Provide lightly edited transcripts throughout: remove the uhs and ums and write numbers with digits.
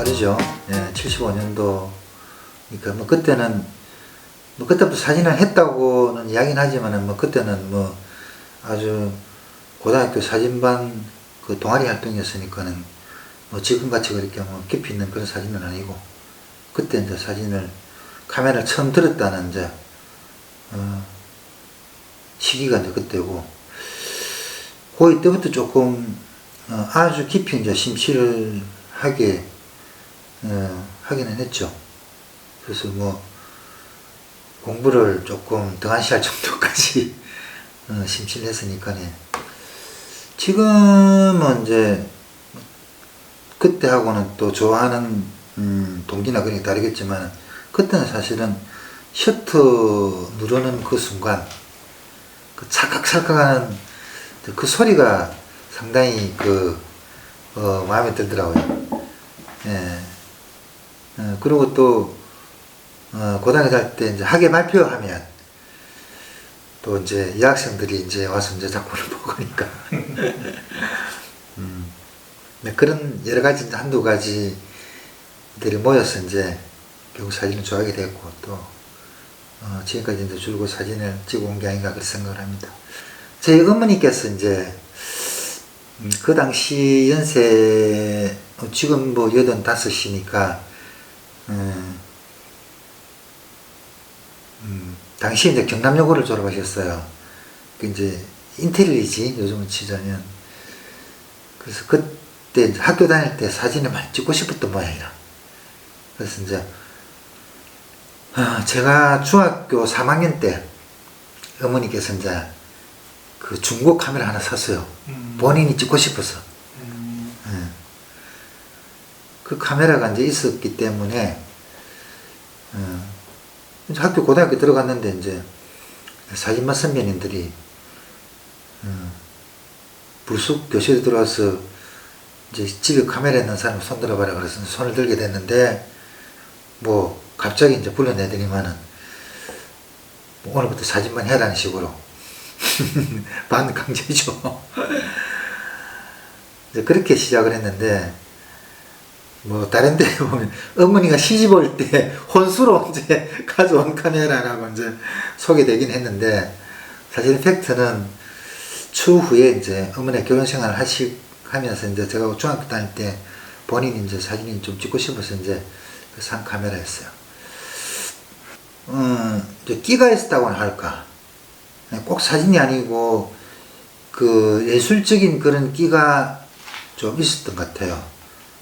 다르죠. 예, 75년도. 그러니까 뭐 그때는 뭐 그때부터 사진을 했다고는 이야기는 하지만은 뭐 그때는 뭐 아주 고등학교 사진반 그 동아리 활동이었으니까는 뭐 지금같이 그렇게 뭐 깊이 있는 그런 사진은 아니고, 그때 이제 사진을 카메라를 처음 들었다는 이제 시기가 이제 그때고, 고2 때부터 조금 아주 깊이 이제 심취를 하게 하기는 했죠. 그래서 뭐 공부를 조금 등한시할 정도까지 심취를 했으니까요. 지금은 이제 그때하고는 또 좋아하는 동기나 그런 게 다르겠지만, 그때는 사실은 셔터 누르는 그 순간 그 찰칵찰칵하는 그 소리가 상당히 마음에 들더라고요. 예. 그리고 또 고등학교 다닐 때 이제 학예 발표하면 또 이제 여학생들이 이제 와서 이제 작품을 보고 하니까 그런 여러 가지 이제 한두 가지들이 모여서 이제 결국 사진을 좋아하게 됐고, 또 지금까지 이제 줄곧 사진을 찍어 온 게 아닌가 그렇게 생각을 합니다. 저희 어머니께서 이제 그 당시 연세 지금 뭐 85이니까 당시 이제 경남여고를 졸업하셨어요. 이제 인텔리지 요즘은 치자면. 그래서 그때 이제 학교 다닐 때 사진을 많이 찍고 싶었던 모양이라. 그래서 이제 제가 중학교 3학년 때 어머니께서 이제 그 중고 카메라 하나 샀어요. 본인이 찍고 싶어서. 그 카메라가 이제 있었기 때문에 이제 학교 고등학교 들어갔는데 이제 사진만 선배님들이 불쑥 교실에 들어와서 이제 집에 카메라 있는 사람 손 들어봐라 그래서 손을 들게 됐는데, 뭐 갑자기 이제 불러내더니만은 뭐 오늘부터 사진만 해라는 식으로 반강제죠. 이제 그렇게 시작을 했는데, 뭐 다른 데 보면 어머니가 시집 올 때 혼수로 이제 가져온 카메라라고 이제 소개되긴 했는데, 사실 팩트는 추후에 이제 어머니가 결혼 생활을 하면서 이제 제가 중학교 다닐 때 본인이 이제 사진이 좀 찍고 싶어서 이제 산 카메라였어요. 이제 끼가 있었다고는 할까? 꼭 사진이 아니고 그 예술적인 그런 끼가 좀 있었던 것 같아요.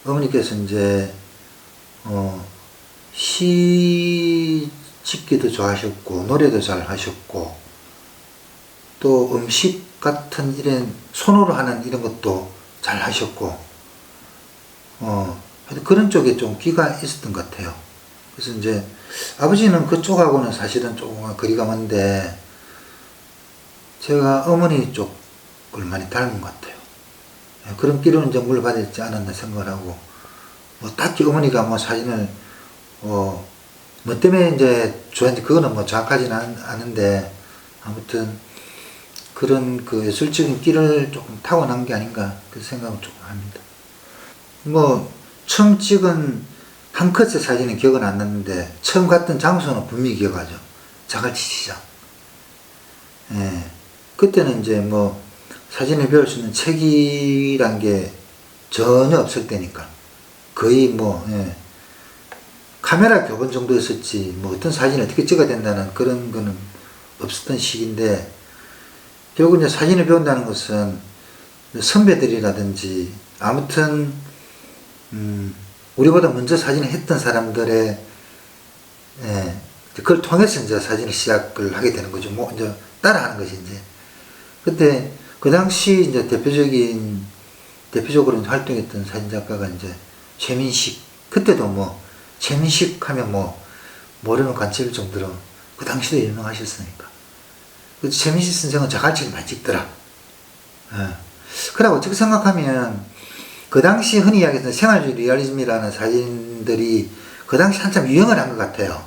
어머니께서 이제 시 짓기도 좋아하셨고 노래도 잘 하셨고, 또 음식 같은 이런 손으로 하는 이런 것도 잘 하셨고, 그런 쪽에 좀 끼가 있었던 것 같아요. 그래서 이제 아버지는 그쪽하고는 사실은 조금 거리가 먼데 제가 어머니 쪽을 많이 닮은 것 같아요. 그런 끼로는 이제 물받았지 않았나 생각을 하고, 뭐 딱히 어머니가 뭐 사진을 뭐 때문에 이제 좋아했는지 그거는 뭐 정확하지는 않은데, 아무튼 그런 그 예술적인 끼를 조금 타고난 게 아닌가 그 생각을 조금 합니다. 뭐 처음 찍은 한 컷의 사진은 기억은 안 나는데 처음 갔던 장소는 분명히 기억하죠. 자갈치시장. 예. 그때는 이제 뭐 사진을 배울 수 있는 책이란 게 전혀 없을 때니까 거의 뭐 카메라 교본 정도였었지 뭐 어떤 사진을 어떻게 찍어야 된다는 그런 거는 없었던 시기인데, 결국 이제 사진을 배운다는 것은 선배들이라든지 아무튼 우리보다 먼저 사진을 했던 사람들의 그걸 통해서 이제 사진을 시작을 하게 되는 거죠. 뭐 이제 따라하는 것이 이제. 그때 그 당시 이제 대표적으로 활동했던 사진 작가가 이제 최민식. 그때도 뭐 최민식 하면 뭐 모르는 관측일 정도로 그 당시도 유명하셨으니까. 그 최민식 선생은 자갈치를 많이 찍더라. 그러고 어떻게 생각하면 그 당시 흔히 이야기했던 생활주의 리얼리즘이라는 사진들이 그 당시 한참 유행을 한 것 같아요.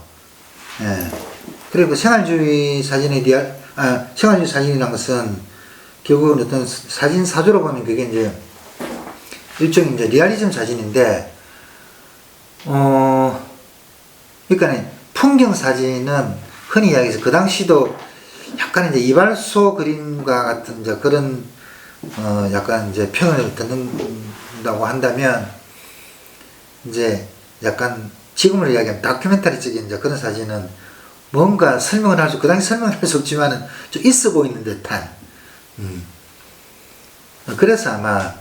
그리고 생활주의 생활주의 사진이라는 것은 결국은 어떤 사진 사조로 보면 그게 이제 일종의 이제 리얼리즘 사진인데, 그러니까 풍경 사진은 흔히 이야기해서 그 당시도 약간 이제 이발소 그림과 같은 이제 그런 약간 이제 표현을 듣는다고 한다면 이제 약간 지금으로 이야기하면 다큐멘터리적인 이제 그런 사진은 뭔가 설명을 할 수, 그 당시 설명을 할 수 없지만은 좀 있어 보이는 듯한, 그래서 아마,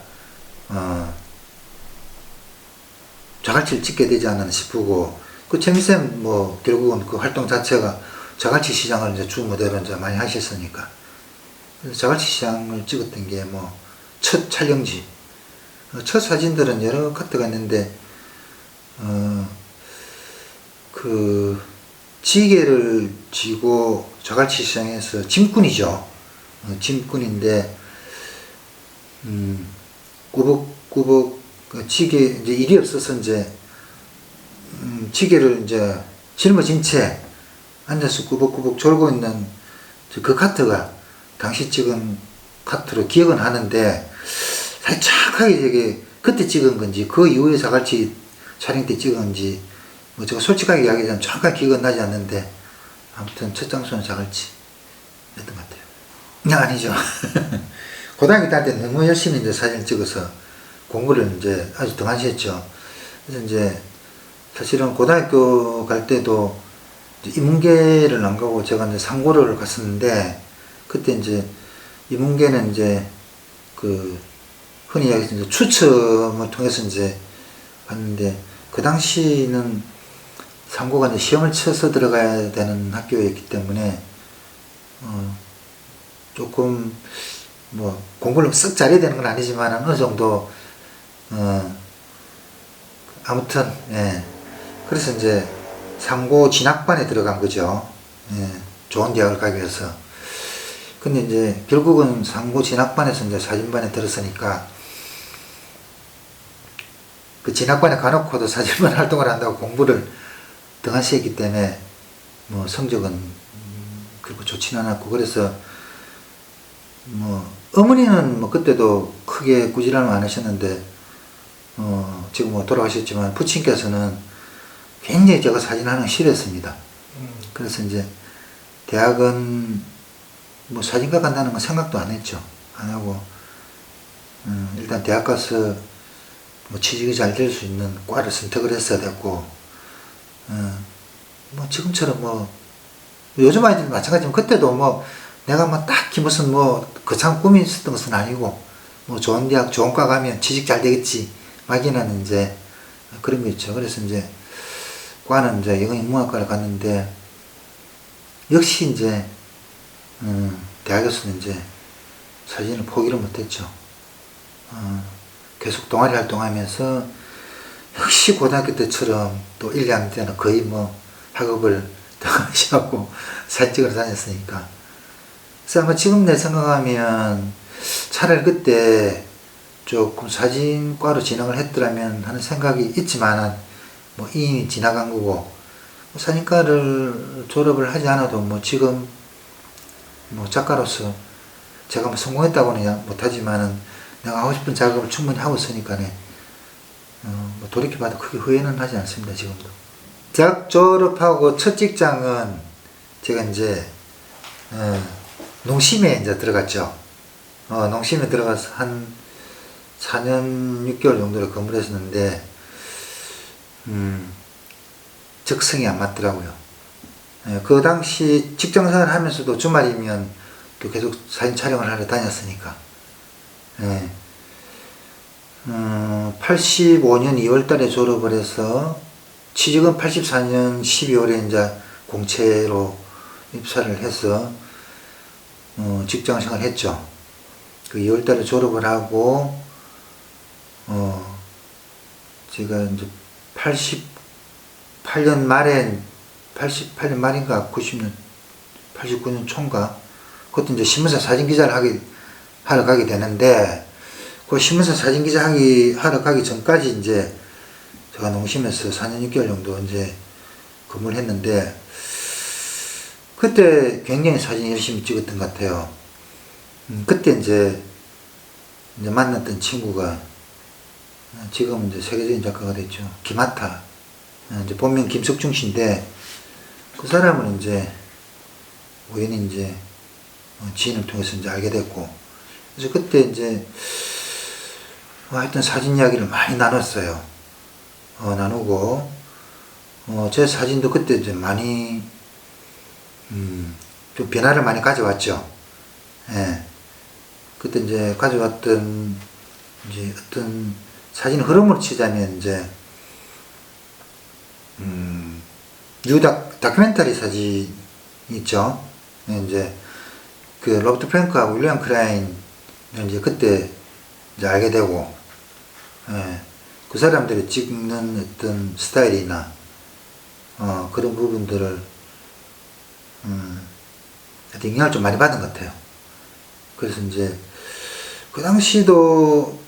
자갈치를 찍게 되지 않나 싶고, 그 최미쌤 뭐, 결국은 그 활동 자체가 자갈치 시장을 이제 주 무대로 이제 많이 하셨으니까. 그래서 자갈치 시장을 찍었던 게 뭐, 첫 촬영지. 첫 사진들은 여러 카트가 있는데, 그, 지게를 쥐고 자갈치 시장에서 짐꾼이죠. 짐꾼인데, 꾸벅꾸벅, 지게, 이제 일이 없어서 이제, 지게를 이제 짊어진 채 앉아서 꾸벅꾸벅 졸고 있는 그 카트가 당시 찍은 카트로 기억은 하는데, 사실 정확하게 되게 그때 찍은 건지, 그 이후에 자갈치 촬영 때 찍은 건지, 뭐 제가 솔직하게 이야기하자면 정확하게 기억은 나지 않는데, 아무튼 첫 장소는 자갈치 였던 것 같아요. 아니죠. 고등학교 다닐 때 너무 열심히 이제 사진을 찍어서 공부를 이제 아주 등한시했죠. 그래서 이제 사실은 고등학교 갈 때도 인문계를 안 가고 제가 이제 상고를 갔었는데, 그때 이제 인문계는 이제 그 흔히 이야기해서 이제 추첨을 통해서 이제 갔는데, 그 당시는 상고가 이제 시험을 쳐서 들어가야 되는 학교였기 때문에, 조금, 뭐, 공부를 썩 잘해야 되는 건 아니지만, 어느 정도, 아무튼, 예. 그래서 이제 상고 진학반에 들어간 거죠. 예. 좋은 대학을 가기 위해서. 근데 이제 결국은 상고 진학반에서 이제 사진반에 들었으니까, 그 진학반에 가놓고도 사진반 활동을 한다고 공부를 등한시했기 때문에 뭐 성적은 그렇게 좋지는 않았고, 그래서 뭐 어머니는 뭐 그때도 크게 꾸지람을 안 하셨는데, 지금 뭐 돌아가셨지만 부친께서는 굉장히 제가 사진하는 거 싫어했습니다. 그래서 이제 대학은 뭐 사진과 간다는 건 생각도 안 했죠. 안 하고, 일단 대학 가서 뭐 취직이 잘 될 수 있는 과를 선택을 했어야 됐고, 뭐 지금처럼 뭐 요즘 아이들 마찬가지지만 그때도 뭐 내가 뭐 딱히 무슨 뭐 거창 꿈이 있었던 것은 아니고, 뭐 좋은 대학 좋은 과 가면 취직 잘 되겠지 막연한 이제 그런 게 있죠. 그래서 이제 과는 이제 영어인문학과를 갔는데, 역시 이제 대학에서는 이제 사진을 포기를 못했죠. 계속 동아리 활동하면서 역시 고등학교 때처럼 또 1, 2학년 때는 거의 뭐 학업을 등한시하고 사진 찍으러 다녔으니까. 그래서 아마 지금 내 생각하면 차라리 그때 조금 사진과로 진학을 했더라면 하는 생각이 있지만, 뭐 이미 지나간 거고, 사진과를 졸업을 하지 않아도 뭐 지금 뭐 작가로서 제가 뭐 성공했다고는 못하지만은 내가 하고 싶은 작업을 충분히 하고 있으니까네, 뭐 돌이켜봐도 크게 후회는 하지 않습니다, 지금도. 대학 졸업하고 첫 직장은 제가 이제, 농심에 이제 들어갔죠. 농심에 들어가서 한 4년 6개월 정도를 근무를 했었는데, 적성이 안 맞더라고요. 그 당시 직장생활 하면서도 주말이면 또 계속 사진 촬영을 하러 다녔으니까. 85년 2월 달에 졸업을 해서 취직은 84년 12월에 이제 공채로 입사를 해서 직장 생활을 했죠. 그 2월 달에 졸업을 하고, 제가 이제 88년 말에, 88년 말인가 90년, 89년 초인가, 그것도 이제 신문사 사진기자를 하러 가게 되는데, 그 신문사 사진기자 하러 가기 전까지 이제 제가 농심에서 4년 6개월 정도 이제 근무를 했는데, 그때 굉장히 사진 열심히 찍었던 것 같아요. 그때 이제 만났던 친구가 지금은 이제 세계적인 작가가 됐죠. 김하타 이제 본명 김석중 씨인데, 그 사람은 이제 우연히 이제 지인을 통해서 이제 알게 됐고, 그래서 그때 이제 하여튼 사진 이야기를 많이 나눴어요. 나누고, 제 사진도 그때 이제 많이, 좀 변화를 많이 가져왔죠. 예. 그때 이제 가져왔던, 이제 어떤 사진 흐름으로 치자면, 이제, 다큐멘터리 사진 있죠. 이제, 그, 로버트 프랭크하고 윌리엄 클라인을 이제 그때 이제 알게 되고, 예. 그 사람들이 찍는 어떤 스타일이나, 그런 부분들을, 영향을 좀 많이 받은 것 같아요. 그래서 이제, 그 당시도,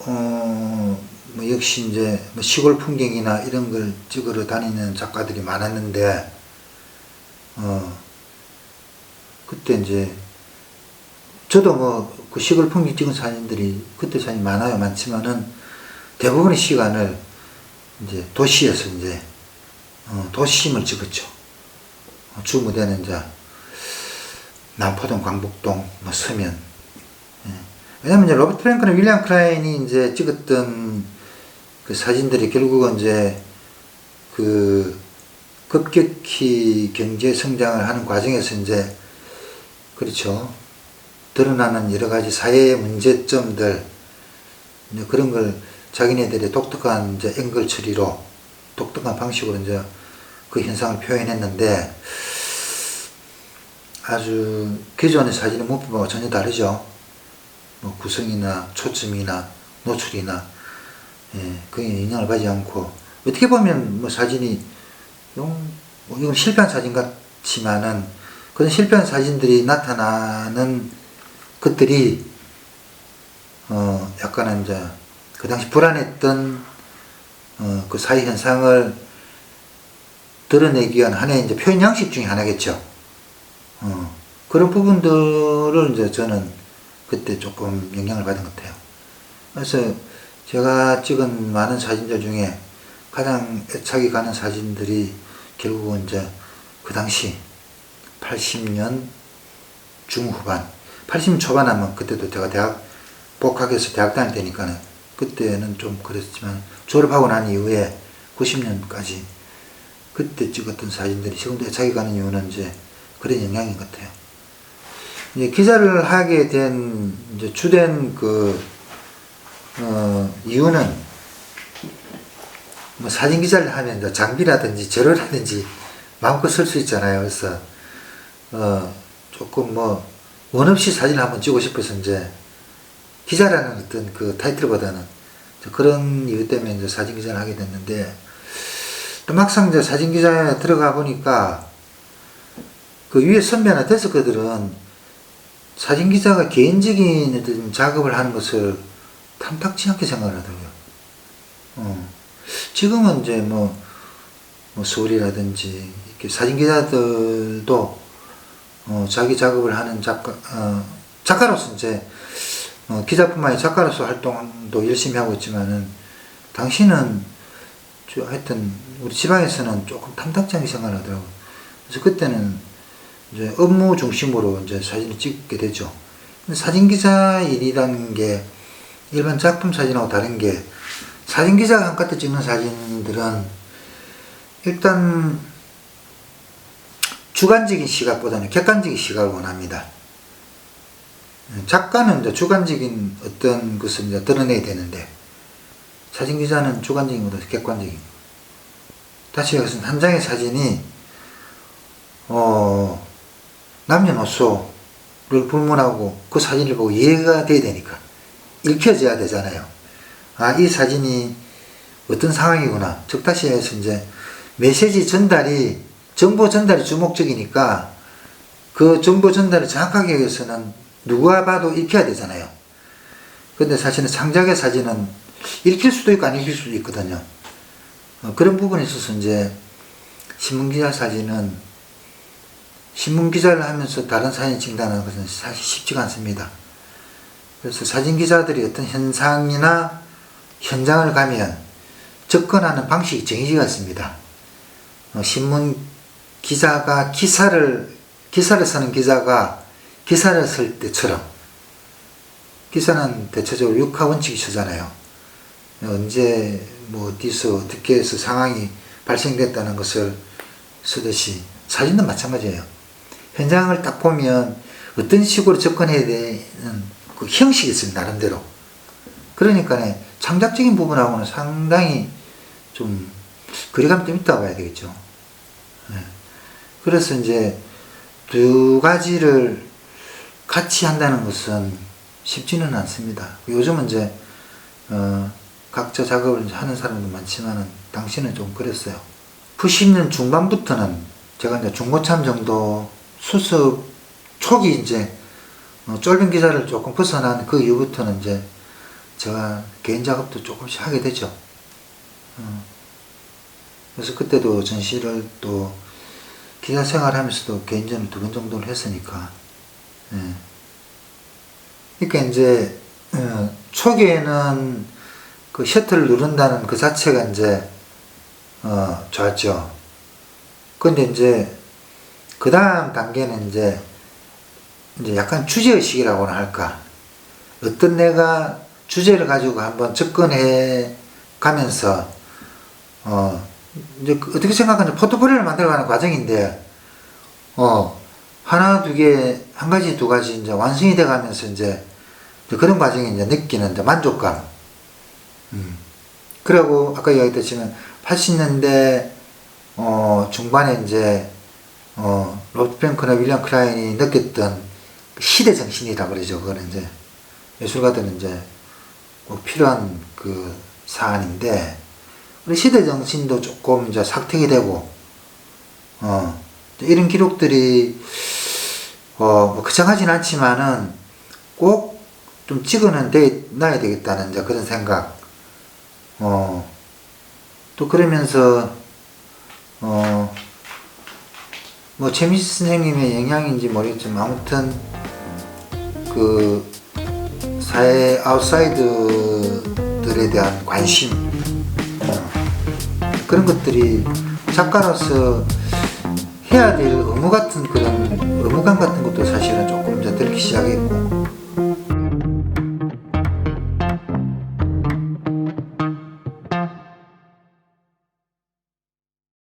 뭐 역시 이제 뭐 시골 풍경이나 이런 걸 찍으러 다니는 작가들이 많았는데, 그때 이제, 저도 뭐 그 시골 풍경 찍은 사진들이 그때 사진이 많지만은 대부분의 시간을 이제 도시에서 이제, 도심을 찍었죠. 주 무대는 이제 남포동, 광복동, 뭐 서면. 예. 왜냐면 이제 로버트 프랭크나 윌리엄 클라인이 이제 찍었던 그 사진들이 결국은 이제 그 급격히 경제 성장을 하는 과정에서 이제, 그렇죠. 드러나는 여러 가지 사회의 문제점들, 이제 그런 걸 자기네들의 독특한 이제 앵글 처리로, 독특한 방식으로 이제 그 현상을 표현했는데, 아주 기존의 사진의 모습하고 전혀 다르죠. 뭐 구성이나 초점이나 노출이나, 예, 그게 영향을 받지 않고, 어떻게 보면 뭐 사진이, 이건 실패한 사진 같지만은, 그런 실패한 사진들이 나타나는 것들이, 약간은 이제, 그 당시 불안했던, 그 사회 현상을 드러내기 위한 하나의 이제 표현 양식 중에 하나겠죠. 그런 부분들을 이제 저는 그때 조금 영향을 받은 것 같아요. 그래서 제가 찍은 많은 사진들 중에 가장 애착이 가는 사진들이 결국은 이제 그 당시 80년 중후반, 80년 초반 하면 그때도 제가 복학해서 대학 다닐 때니까는 그때는 좀 그랬지만 졸업하고 난 이후에 90년까지 그때 찍었던 사진들이 지금도 애착이 가는 이유는 이제 그런 영향인 것 같아요. 이제 기자를 하게 된 이제 주된 이유는 뭐 사진 기자를 하면 이제 장비라든지 재료라든지 마음껏 쓸 수 있잖아요. 그래서 조금 뭐 원 없이 사진을 한번 찍고 싶어서 이제 기자라는 어떤 그 타이틀보다는 그런 이유 때문에 이제 사진 기자를 하게 됐는데, 또 막상 이제 사진 기자에 들어가 보니까 그 위에 선배나 데스크들은 사진 기자가 개인적인 어떤 작업을 하는 것을 탐탁치 않게 생각을 하더라고요. 지금은 이제 뭐 서울이라든지 이렇게 사진 기자들도 자기 작업을 하는 작가로서 이제 기자뿐만 아니라 작가로서 활동도 열심히 하고 있지만은, 당시는 하여튼 우리 지방에서는 조금 탐탁지 않게 생각을 하더라고요. 그래서 그때는 이제 업무 중심으로 이제 사진을 찍게 되죠. 근데 사진 기자 일이라는 게 일반 작품 사진하고 다른 게, 사진 기자가 한껏 찍는 사진들은 일단 주관적인 시각보다는 객관적인 시각을 원합니다. 작가는 이제 주관적인 어떤 것을 이제 드러내야 되는데, 사진 기자는 주관적인 것보다 객관적인. 다시 말해서 한 장의 사진이 남녀노소를 불문하고 그 사진을 보고 이해가 돼야 되니까 읽혀져야 되잖아요. 아, 이 사진이 어떤 상황이구나. 즉 다시 해서 이제 메시지 전달이, 정보 전달이 주목적이니까 그 정보 전달을 정확하게 하기 위해서는 누가 봐도 읽혀야 되잖아요. 근데 사실은 창작의 사진은 읽힐 수도 있고 안 읽힐 수도 있거든요. 그런 부분에 있어서 이제 신문기자 사진은, 신문기자를 하면서 다른 사진 찍는다는 것은 사실 쉽지가 않습니다. 그래서 사진기자들이 어떤 현상이나 현장을 가면 접근하는 방식이 정해지가 있습니다. 신문 기자가 기사를 쓰는 기자가 기사를 쓸 때처럼, 기사는 대체적으로 육하 원칙이 쓰잖아요. 언제 어디서 어떻게 해서 상황이 발생됐다는 것을 쓰듯이 사진도 마찬가지예요. 현장을 딱 보면 어떤 식으로 접근해야 되는 그 형식이 있어요, 나름대로. 그러니까 창작적인 부분하고는 상당히 좀 거리감이 좀 있다고 봐야 되겠죠. 그래서 이제 두 가지를 같이 한다는 것은 쉽지는 않습니다. 요즘은 이제 각자 작업을 하는 사람도 많지만은 당시는 좀 그랬어요. 90년 중반부터는 제가 이제 중고참 정도 수습 초기 이제 쫄병 기자를 조금 벗어난 그 이후부터는 이제 제가 개인 작업도 조금씩 하게 되죠. 그래서 그때도 전시를 또 기자 생활하면서도 개인전을 2번 정도를 했으니까. 그러니까 이제 초기에는 그 셔터를 누른다는 그 자체가 이제 좋았죠. 근데 이제 그 다음 단계는 이제 약간 주제의식이라고나 할까. 어떤 내가 주제를 가지고 한번 접근해 가면서 이제 어떻게 생각하면 포트폴리오를 만들어가는 과정인데 하나 두 개, 한 가지 두 가지 이제 완성이 돼 가면서 이제 그런 과정에 이제 느끼는 이제 만족감. 그리고 아까 이야기했지만 80년대 중반에 이제 로버트 프랭크나 윌리엄 클라인이 느꼈던 시대 정신이라 그러죠. 그거는 이제 예술가들은 이제 꼭 필요한 그 사안인데, 시대 정신도 조금 이제 삭택이 되고, 이런 기록들이 뭐 거창하진 않지만은 꼭 좀 찍어는 놔야 되겠다는 이제 그런 생각. 또 그러면서 뭐 최민식 선생님의 영향인지 모르겠지만 아무튼 그 사회 아웃사이드들에 대한 관심, 그런 것들이 작가로서 해야 될 의무 같은 그런 의무감 같은 것도 사실은 조금 이제 들기 시작했고,